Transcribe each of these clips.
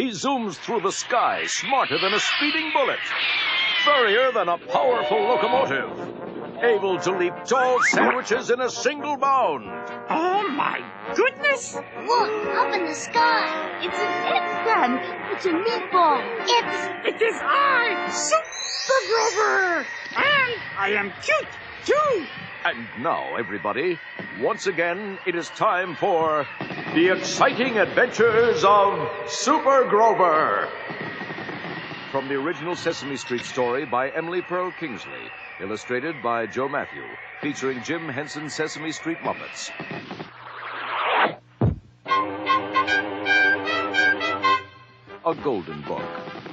he zooms through the sky smarter than a speeding bullet, furrier than a powerful locomotive, able to leap tall sandwiches in a single bound. Oh, my goodness! Look, up in the sky. It's an insect. It's a meatball. It is I, Super Grover! And I am cute, too! And now, everybody, once again, it is time for the exciting adventures of Super Grover. From the original Sesame Street story by Emily Pearl Kingsley, illustrated by Joe Matthew, featuring Jim Henson's Sesame Street Muppets. A Golden Book,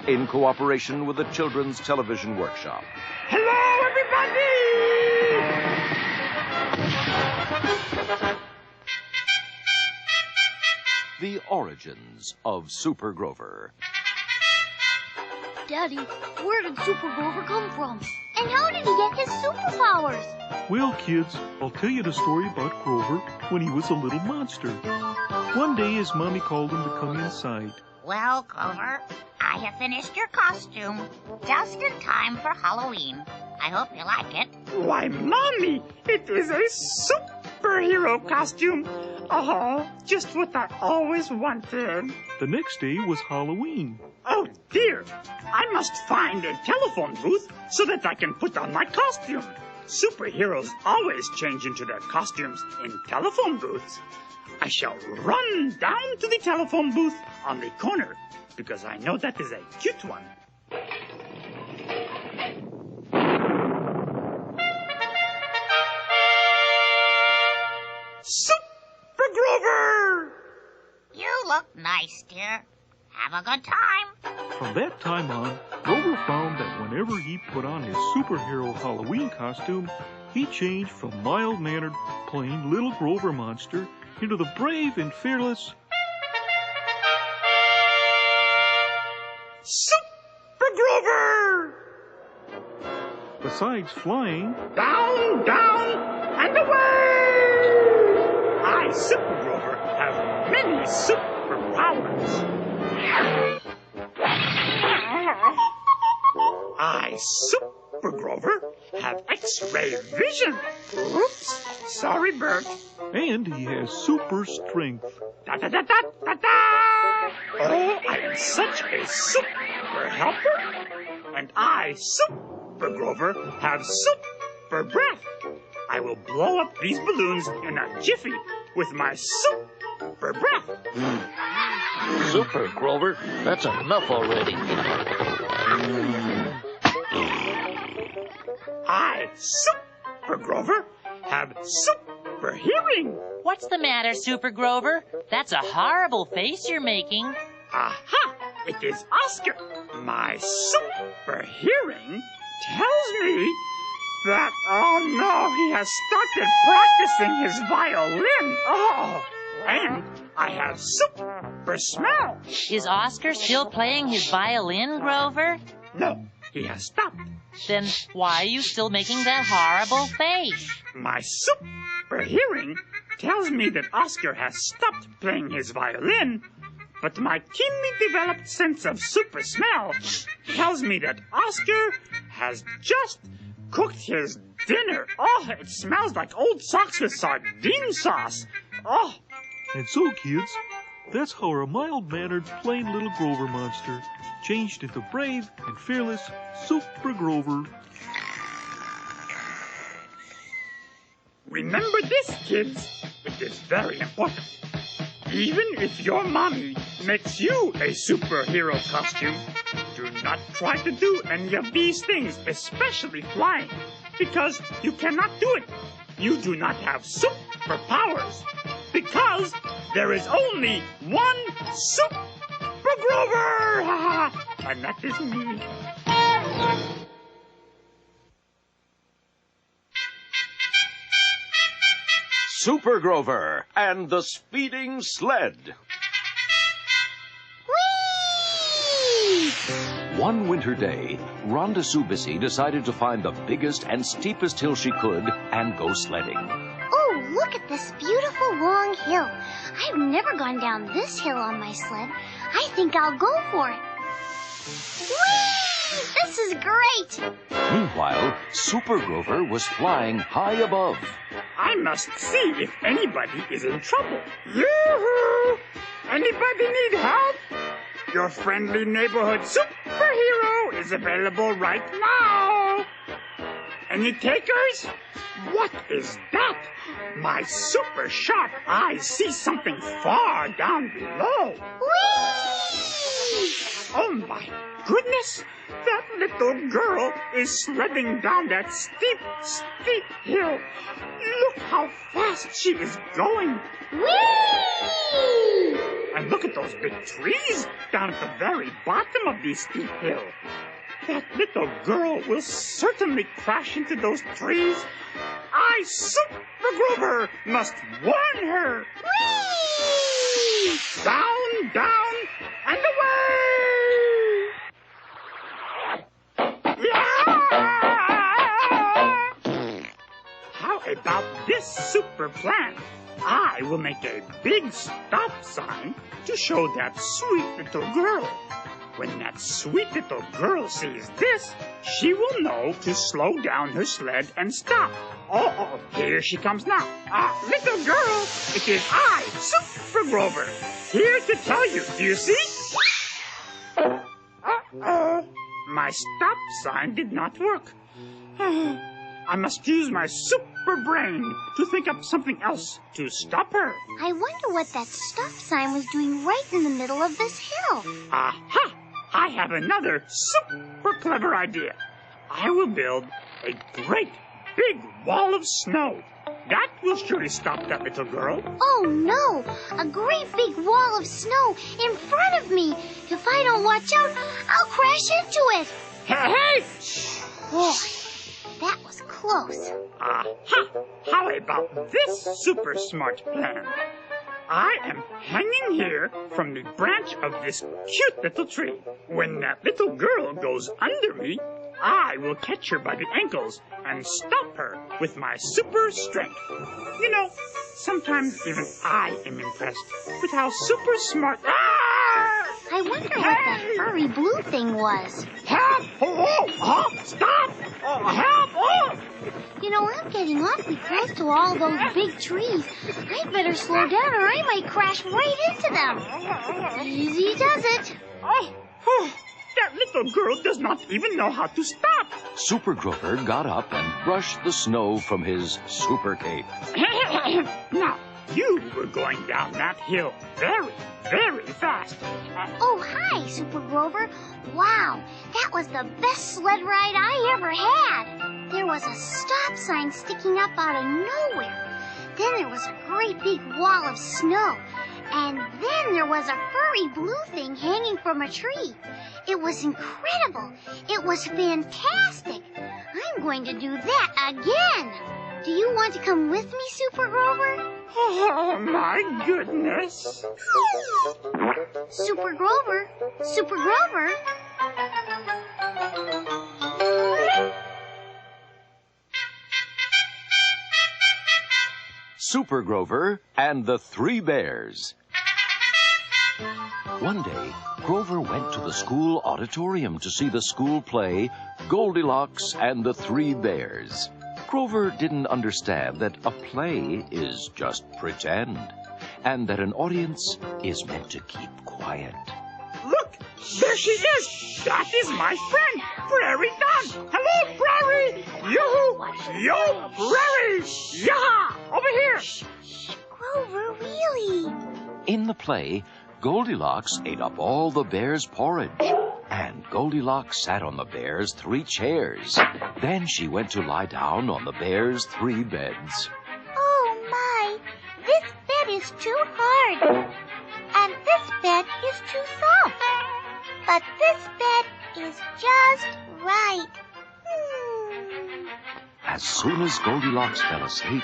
in cooperation with the Children's Television Workshop. Hello, everybody! The origins of Super Grover. Daddy, where did Super Grover come from? And how did he get his superpowers? Well, kids, I'll tell you the story about Grover when he was a little monster. One day his mommy called him to come inside. Well, Grover, I have finished your costume just in time for Halloween. I hope you like it. Why, Mommy, it is a superhero costume. Oh, just what I always wanted. The next day was Halloween. Oh, dear. I must find a telephone booth so that I can put on my costume. Superheroes always change into their costumes in telephone booths. I shall run down to the telephone booth on the corner because I know that is a cute one. Super Grover! You look nice, dear. Have a good time. From that time on, Grover found that whenever he put on his superhero Halloween costume, he changed from mild-mannered, plain little Grover monster into the brave and fearless Super Grover! Besides flying, Down, down, and away! I, Super Grover, have many superpowers. I, Super Grover, have X-ray vision. Oops, sorry, Bert. and he has super strength. Da-da-da-da-da-da! Oh, I am such a super helper. And I, Super Grover, have super breath. I will blow up these balloons in a jiffy with my super breath. Super, Grover. That's enough already. I, Super Grover, have super hearing. What's the matter, Super Grover? That's a horrible face you're making. Aha! It is Oscar. My super hearing tells me that, oh no, he has started practicing his violin. Oh, and I have super smell. Is Oscar still playing his violin, Grover? No, he has stopped. Then why are you still making that horrible face? My super hearing tells me that Oscar has stopped playing his violin, but my keenly developed sense of super smell tells me that Oscar has just cooked his dinner. Oh, it smells like old socks with sardine sauce. Oh. And so, kids, that's how our mild-mannered, plain little Grover monster changed into brave and fearless Super Grover. Remember this, kids. It is very important. Even if your mommy makes you a superhero costume, do not try to do any of these things, especially flying, because you cannot do it. You do not have superpowers, because there is only one Super Grover! And that is me. Super Grover and the Speeding Sled. Whee! One winter day, Rhonda Sue Bissy decided to find the biggest and steepest hill she could and go sledding. Oh, Look at this beautiful long hill. I've never gone down this hill on my sled. I think I'll go for it. Whee! This is great! Meanwhile, Super Grover was flying high above. I must see if anybody is in trouble. Yoo-hoo! Anybody need help? Your friendly neighborhood superhero is available right now. Any takers? What is that? My super sharp eyes see something far down below. Whee! Oh my goodness! That little girl is sledding down that steep, steep hill. Look how fast she is going. Whee! And look at those big trees down at the very bottom of this steep hill. That little girl will certainly crash into those trees. I, Super Grover, must warn her. Whee! Down, down, and away! How about this super plan? I will make a big stop sign to show that sweet little girl. When that sweet little girl sees this, she will know to slow down her sled and stop. Oh, here she comes now. Little girl, it is I, Super Grover, here to tell you. Do you see? My stop sign did not work. I must use my super brain to think up something else to stop her. I wonder what that stop sign was doing right in the middle of this hill. Aha! I have another super clever idea. I will build a great big wall of snow. That will surely stop that little girl. Oh, no! A great big wall of snow in front of me. If I don't watch out, I'll crash into it. Hey! Boy, that was close. Aha! How about this super smart plan? I am hanging here from the branch of this cute little tree. When that little girl goes under me, I will catch her by the ankles and stop her with my super strength. You know, sometimes even I am impressed with how super smart... I wonder what that furry blue thing was. Help! Oh, stop! Oh, help! Oh! You know, I'm getting awfully close to all those big trees. I'd better slow down or I might crash right into them. Easy does it. Oh, that little girl does not even know how to stop. Super Grover got up and brushed the snow from his super cape. Now, you were going down that hill very, very fast. Oh, hi, Super Grover. Wow, that was the best sled ride I ever had. There was a stop sign sticking up out of nowhere. Then there was a great big wall of snow. And then there was a furry blue thing hanging from a tree. It was incredible. It was fantastic. I'm going to do that again. Do you want to come with me, Super Grover? Oh, my goodness. Super Grover. Super Grover. Super Grover and the Three Bears. One day, Grover went to the school auditorium to see the school play Goldilocks and the Three Bears. Grover didn't understand that a play is just pretend, and that an audience is meant to keep quiet. Look, there she is. That is my friend, Prairie Dog. Hello, Prairie. Yoo-hoo. Yo, Prairie. Yaha. Over here. Grover, really? In the play, Goldilocks ate up all the bears' porridge, and Goldilocks sat on the bears' 3 chairs. Then she went to lie down on the bears' 3 beds. Oh, my. This bed is too hard. And this bed is too soft. But this bed is just right. As soon as Goldilocks fell asleep,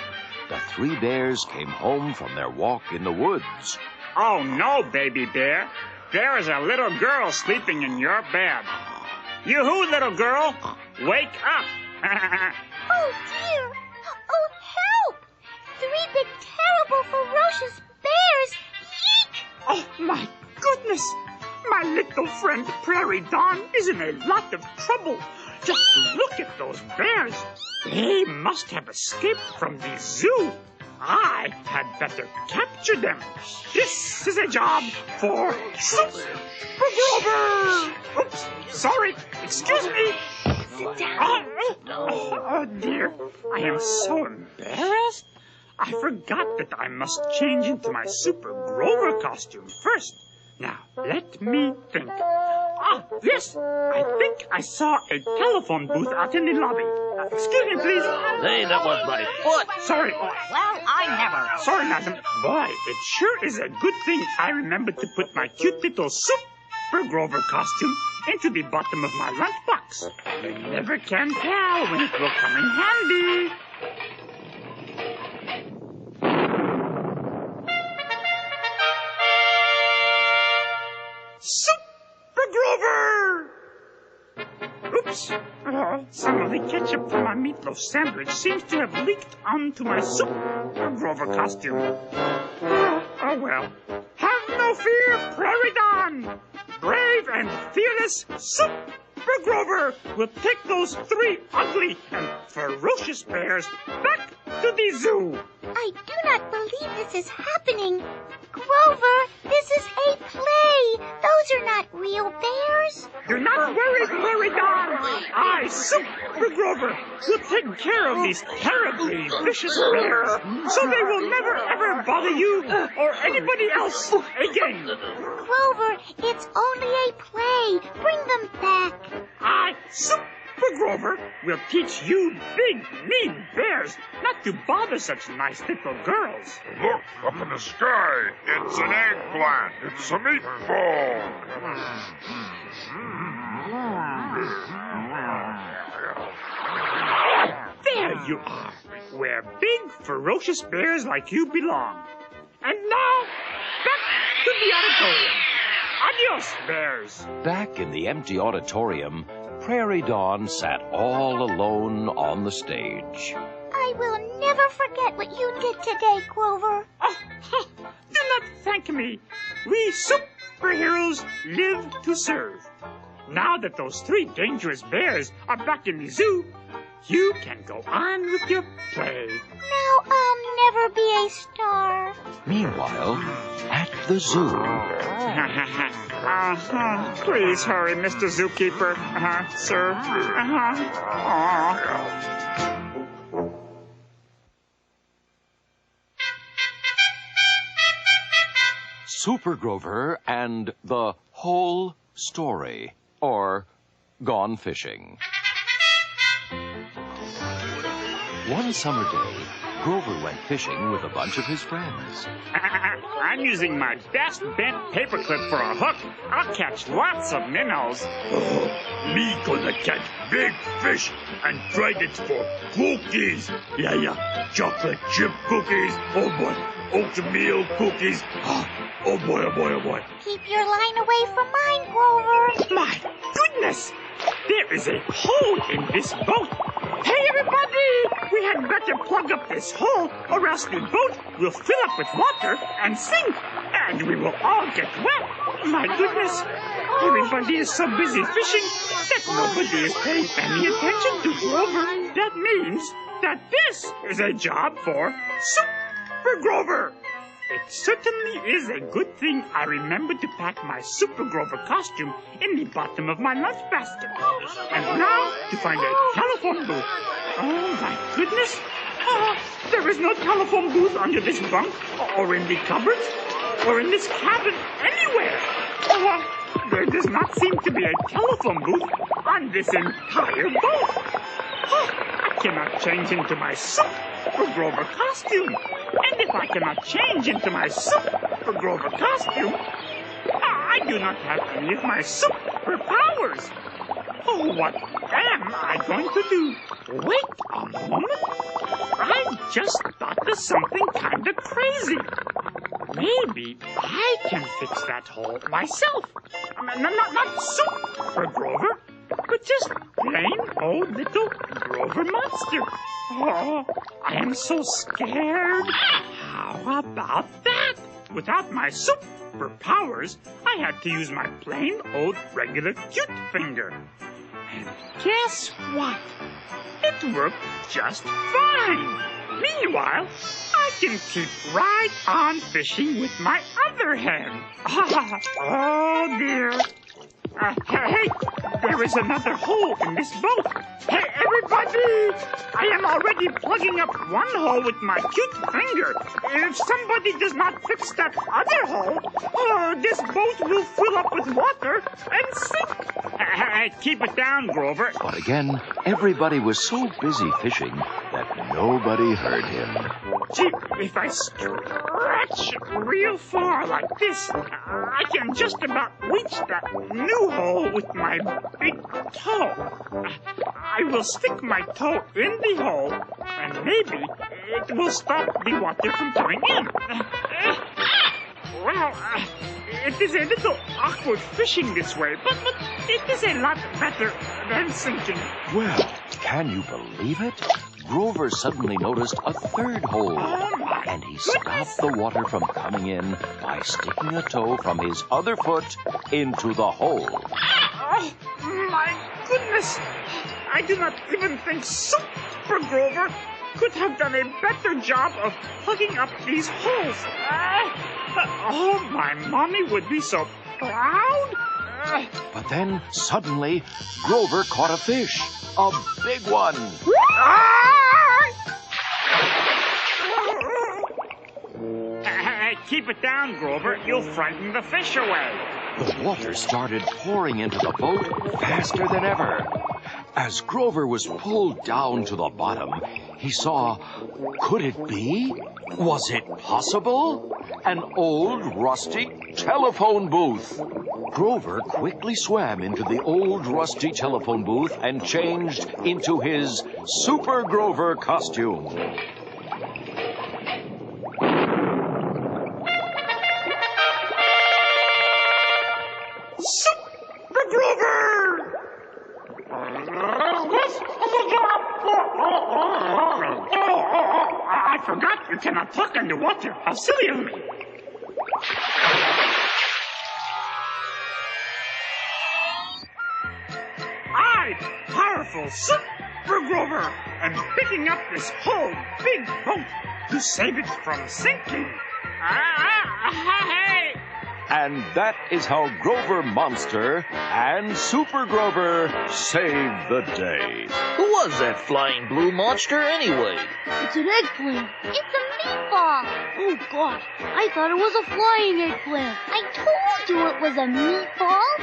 the 3 bears came home from their walk in the woods. Oh, no, baby bear. There is a little girl sleeping in your bed. Yoo-hoo, little girl. Wake up. Oh, dear. Oh, help. 3 big terrible, ferocious bears. Eek! Oh, my goodness! My little friend Prairie Dawn is in a lot of trouble. Just look at those bears. They must have escaped from the zoo. I had better capture them. This is a job for Super Grover. Oops, sorry. Excuse me. Sit down. Oh, dear. I am so embarrassed. I forgot that I must change into my Super Grover costume first. Now, let me think. Ah, yes, I think I saw a telephone booth out in the lobby. Excuse me, please. Hey, that was my foot. Sorry. Well, I never. Sorry, madam. Boy, it sure is a good thing I remembered to put my cute little Super Grover costume into the bottom of my lunchbox. You never can tell when it will come in handy. Super Grover! Oops. Some of the ketchup from my meatloaf sandwich seems to have leaked onto my Super Grover costume. Oh well. Have no fear, Prairie Dawn! Brave and fearless Super Grover will take those 3 ugly and ferocious bears back to the zoo. I do not believe this is happening. Grover, this is a play. Those are not real bears. Do not worry, Prairie Dawn. I, Super Grover, will take care of these terribly vicious bears, so they will never ever bother you or anybody else again. Grover, it's only a play. Bring them back. I, Super Grover, will teach you big, mean bears not to bother such nice little girls. Look, up in the sky. It's an eggplant. It's a meatball. There you are, where big, ferocious bears like you belong. And now, back to the auditorium. Adios, bears. Back in the empty auditorium, Prairie Dawn sat all alone on the stage. I will never forget what you did today, Grover. Oh, do not thank me. We superheroes live to serve. Now that those 3 dangerous bears are back in the zoo, you can go on with your play. Now I'll never be a star. Meanwhile, at the zoo, Please hurry, Mr. Zookeeper. Sir. Super Grover and the Whole Story, or Gone Fishing. One summer day, Grover went fishing with a bunch of his friends. I'm using my best bent paperclip for a hook. I'll catch lots of minnows. Me gonna catch big fish and trade it for cookies. Yeah, chocolate chip cookies. Oh boy, oatmeal cookies. Oh boy. Keep your line away from mine, Grover. My goodness! There is a hole in this boat. Hey, everybody! We had better plug up this hole, or else the boat will fill up with water and sink, and we will all get wet. My goodness! Everybody is so busy fishing that nobody is paying any attention to Grover. That means that this is a job for Super Grover. It certainly is a good thing I remembered to pack my Super Grover costume in the bottom of my lunch basket. And now to find a telephone booth. Oh, my goodness. There is no telephone booth under this bunk, or in the cupboards, or in this cabin, anywhere. There does not seem to be a telephone booth on this entire boat. I cannot change into my Super Grover costume. And if I cannot change into my Super Grover costume, I do not have any of my superpowers. Oh, what am I going to do? Wait a moment. I just thought of something kind of crazy. Maybe I can fix that hole myself. Not Super Grover, but just plain old little Grover monster. Oh, I am so scared. How How about that? Without my superpowers, I had to use my plain old regular cute finger. And guess what? It worked just fine. Meanwhile, I can keep right on fishing with my other hand. Oh, dear. Hey, there is another hole in this boat. Hey, everybody! I am already plugging up one hole with my cute finger. If somebody does not fix that other hole, this boat will fill up with water and sink. Keep it down, Grover. But again, everybody was so busy fishing that nobody heard him. Gee, if I stretch real far like this, I can just about reach that new hole with my big toe. I will stick my toe in the hole, and maybe it will stop the water from coming in. Well, it is a little awkward fishing this way, but it is a lot better than sinking. Well, can you believe it? Grover suddenly noticed a third hole, and he stopped the water from coming in by sticking a toe from his other foot into the hole. Oh, my goodness! I do not even think Super Grover could have done a better job of plugging up these holes. Oh, my mommy would be so proud. But then, suddenly, Grover caught a fish. A big one. Keep it down, Grover. You'll frighten the fish away. The water started pouring into the boat faster than ever. As Grover was pulled down to the bottom, he saw, could it be? Was it possible? An old rustic telephone booth. Grover quickly swam into the old rusty telephone booth and changed into his Super Grover costume. Super Grover! I forgot you cannot talk underwater. How silly of me. I, powerful Super Grover, am picking up this whole big boat to save it from sinking. Hey! And that is how Grover Monster and Super Grover saved the day. Who was that flying blue monster anyway? It's an eggplant. It's a meatball. Oh, God. I thought it was a flying eggplant. I told you it was a meatball.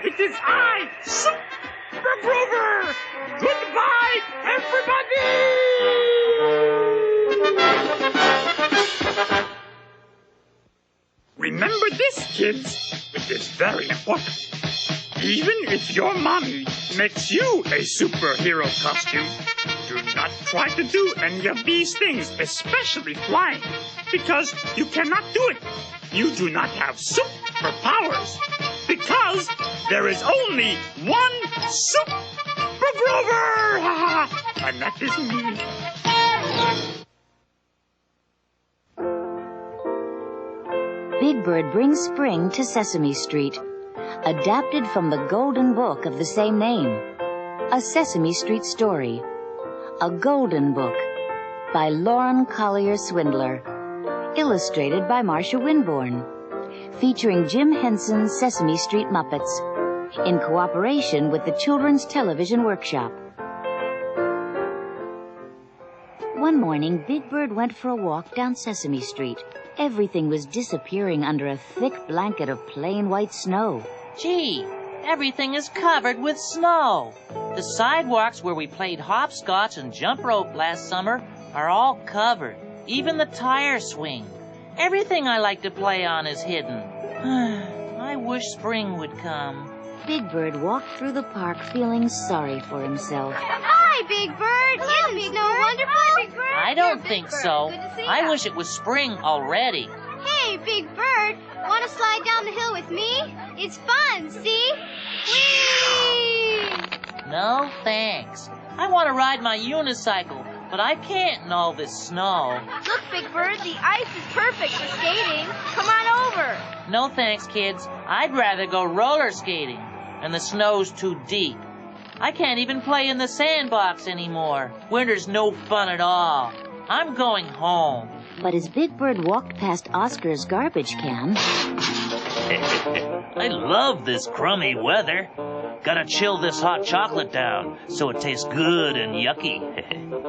It is I, Super Grover! Goodbye, everybody! Remember this, kids. It is very important. Even if your mommy makes you a superhero costume, do not try to do any of these things, especially flying, because you cannot do it. You do not have superpowers, because there is only one Super Grover! And that is me. Big Bird brings spring to Sesame Street, adapted from the Golden Book of the same name. A Sesame Street story. A Golden Book by Lauren Collier Swindler. Illustrated by Marcia Winborn. Featuring Jim Henson's Sesame Street Muppets. In cooperation with the Children's Television Workshop. One morning, Big Bird went for a walk down Sesame Street. Everything was disappearing under a thick blanket of plain white snow. Gee, everything is covered with snow. The sidewalks where we played hopscotch and jump rope last summer are all covered. Even the tire swing. Everything I like to play on is hidden. I wish spring would come. Big Bird walked through the park feeling sorry for himself. Hi, Big Bird. Hello, Big Bird. Wonderful, Big Bird. I don't think so. I wish it was spring already. Hey, Big Bird. Want to slide down the hill with me? It's fun, see? Whee! No, thanks. I want to ride my unicycle. but I can't in all this snow. Look, Big Bird, the ice is perfect for skating. Come on over. No thanks, kids. I'd rather go roller skating, and the snow's too deep. I can't even play in the sandbox anymore. Winter's no fun at all. I'm going home. But as Big Bird walked past Oscar's garbage can... I love this crummy weather. Gotta chill this hot chocolate down so it tastes good and yucky.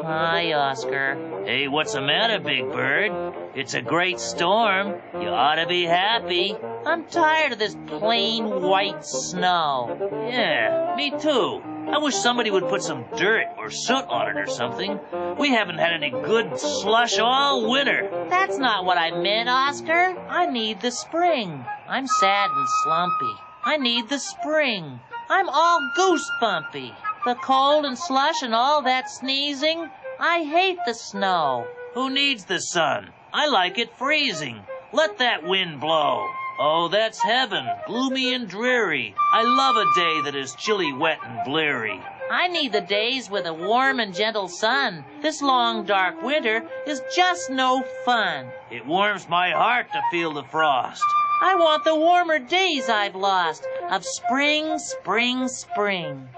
Hi, Oscar. Hey, what's the matter, Big Bird? It's a great storm. You ought to be happy. I'm tired of this plain white snow. Yeah, me too. I wish somebody would put some dirt or soot on it or something. We haven't had any good slush all winter. That's not what I meant, Oscar. I need the spring. I'm sad and slumpy. I need the spring. I'm all goosebumpy. The cold and slush and all that sneezing. I hate the snow. Who needs the sun? I like it freezing. Let that wind blow. Oh, that's heaven, gloomy and dreary. I love a day that is chilly, wet, and bleary. I need the days with a warm and gentle sun. This long, dark winter is just no fun. It warms my heart to feel the frost. I want the warmer days I've lost of spring, spring, spring.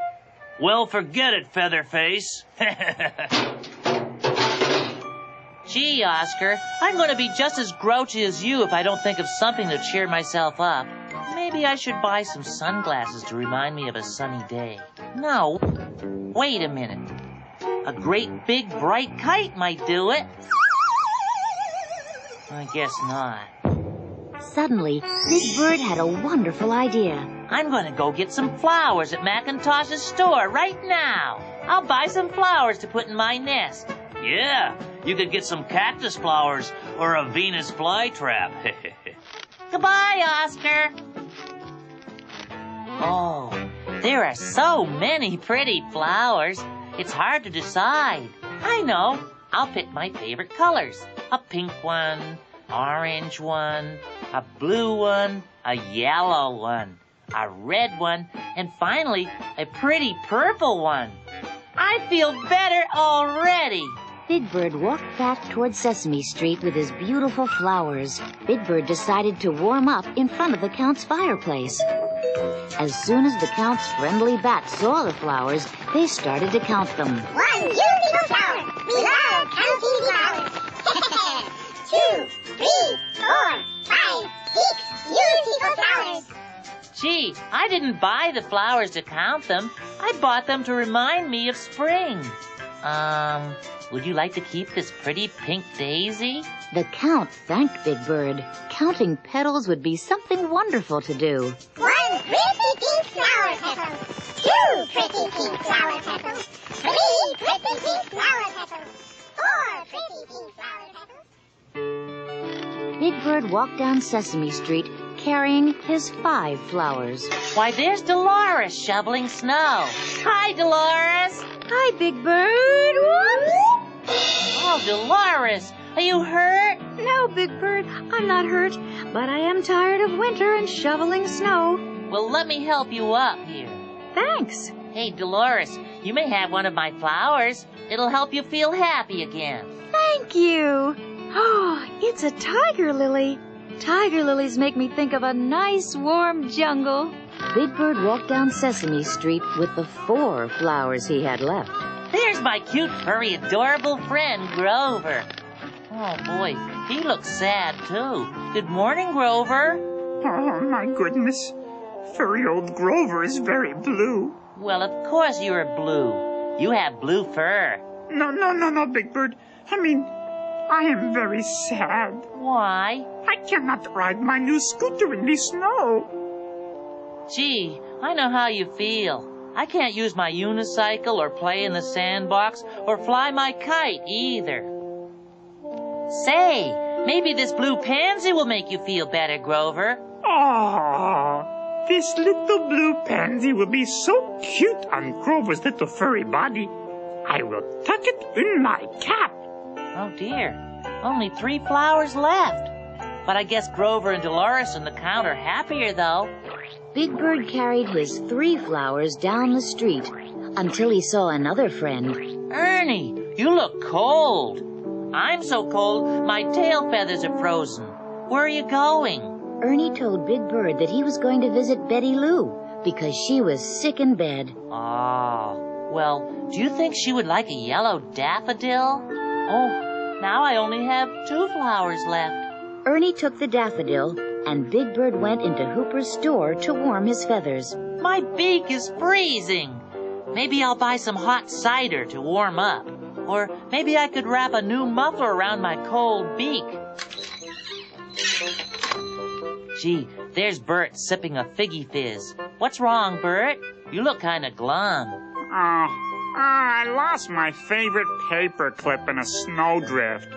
Well, forget it, Featherface. Gee, Oscar, I'm going to be just as grouchy as you if I don't think of something to cheer myself up. Maybe I should buy some sunglasses to remind me of a sunny day. No, wait a minute. A great big bright kite might do it. I guess not. Suddenly, Big Bird had a wonderful idea. I'm going to go get some flowers at McIntosh's store right now. I'll buy some flowers to put in my nest. Yeah, you could get some cactus flowers or a Venus flytrap. Goodbye, Oscar. Oh, there are so many pretty flowers. It's hard to decide. I know. I'll pick my favorite colors. A pink one, orange one, a blue one, a yellow one, a red one, and finally, a pretty purple one. I feel better already. Big Bird walked back toward Sesame Street with his beautiful flowers. Big Bird decided to warm up in front of the Count's fireplace. As soon as the Count's friendly bat saw the flowers, they started to count them. 1 beautiful flower. We love counting flowers. 2, 3, 4, 5, 6 beautiful flowers. Gee, I didn't buy the flowers to count them. I bought them to remind me of spring. Would you like to keep this pretty pink daisy? The Count thanked Big Bird. Counting petals would be something wonderful to do. 1 pretty pink flower petal. 2 pretty pink flower petals. 3 pretty pink flower petals. 4 pretty pink flower petals. Big Bird walked down Sesame Street carrying his 5 flowers. Why, there's Dolores shoveling snow. Hi, Dolores. Hi, Big Bird. Whoops. Oh, Dolores, are you hurt? No, Big Bird, I'm not hurt, but I am tired of winter and shoveling snow. Well, let me help you up here. Thanks. Hey, Dolores, you may have one of my flowers. It'll help you feel happy again. Thank you. Oh, it's a tiger lily. Tiger lilies make me think of a nice, warm jungle. Big Bird walked down Sesame Street with the 4 flowers he had left. There's my cute, furry, adorable friend, Grover. Oh, boy, he looks sad, too. Good morning, Grover. Oh, my goodness. Furry old Grover is very blue. Well, of course you're blue. You have blue fur. No, Big Bird. I mean, I am very sad. Why? I cannot ride my new scooter in the snow. Gee, I know how you feel. I can't use my unicycle or play in the sandbox or fly my kite either. Say, maybe this blue pansy will make you feel better, Grover. Oh, this little blue pansy will be so cute on Grover's little furry body. I will tuck it in my cap. Oh, dear. Only 3 flowers left. But I guess Grover and Dolores and the Count are happier, though. Big Bird carried his 3 flowers down the street until he saw another friend. Ernie, You look cold. I'm so cold, my tail feathers are frozen. Where are you going? Ernie told Big Bird that he was going to visit Betty Lou because she was sick in bed. Oh, well, do you think she would like a yellow daffodil? Oh, now I only have 2 flowers left. Ernie took the daffodil, and Big Bird went into Hooper's store to warm his feathers. My beak is freezing. Maybe I'll buy some hot cider to warm up. Or maybe I could wrap a new muffler around my cold beak. Gee, there's Bert sipping a figgy fizz. What's wrong, Bert? You look kind of glum. I lost my favorite paper clip in a snowdrift.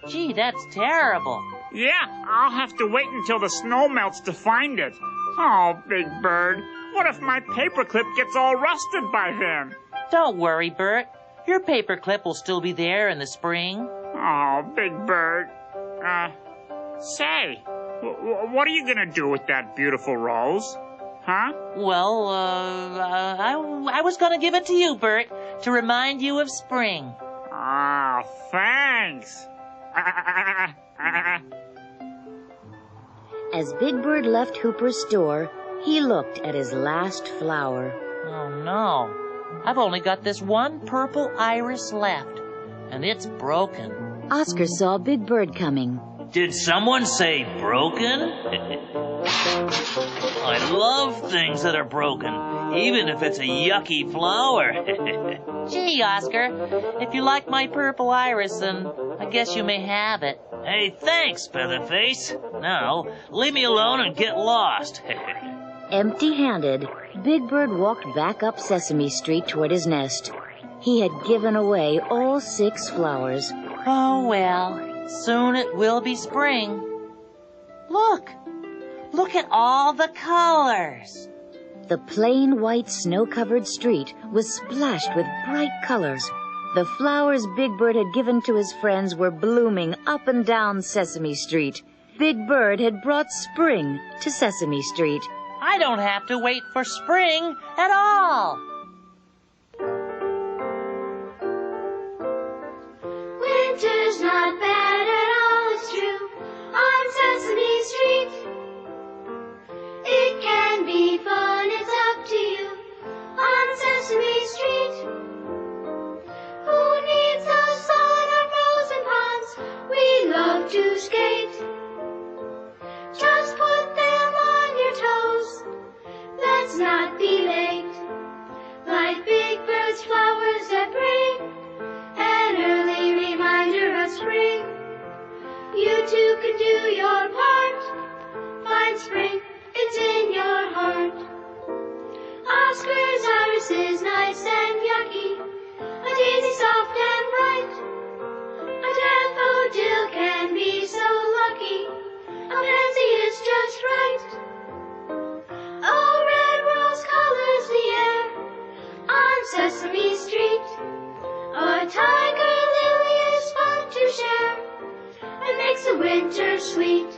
Gee, that's terrible. Yeah, I'll have to wait until the snow melts to find it. Oh, Big Bird, what if my paperclip gets all rusted by then? Don't worry, Bert. Your paperclip will still be there in the spring. Oh, Big Bird. Say, what are you gonna do with that beautiful rose? Huh? Well, I was gonna give it to you, Bert, to remind you of spring. Oh, thanks. As Big Bird left Hooper's store, he looked at his last flower. Oh, no. I've only got this one purple iris left, and it's broken. Oscar saw Big Bird coming. Did someone say broken? I love things that are broken, even if it's a yucky flower. Gee, Oscar, if you like my purple iris, then I guess you may have it. Hey, thanks, Featherface. Now, leave me alone and get lost. Empty-handed, Big Bird walked back up Sesame Street toward his nest. He had given away all 6 flowers. Oh, well, soon it will be spring. Look at all the colors. The plain white snow-covered street was splashed with bright colors. The flowers Big Bird had given to his friends were blooming up and down Sesame Street. Big Bird had brought spring to Sesame Street. I don't have to wait for spring at all. Winter's not bad at all, it's true, on Sesame Street. It can be fun, it's up to you, on Sesame Street. Who needs the sun or frozen ponds? We love to skate. Just put them on your toes, let's not be late. Like Big Bird's flowers that bring an early reminder of spring. You too can do your part, find spring, it's in your heart. Oscar's iris is nice and yucky, a daisy soft and bright. A daffodil can be so lucky, a pansy is just right. Oh, red rose colors the air on Sesame Street. A tiger lily is fun to share and makes the winter sweet.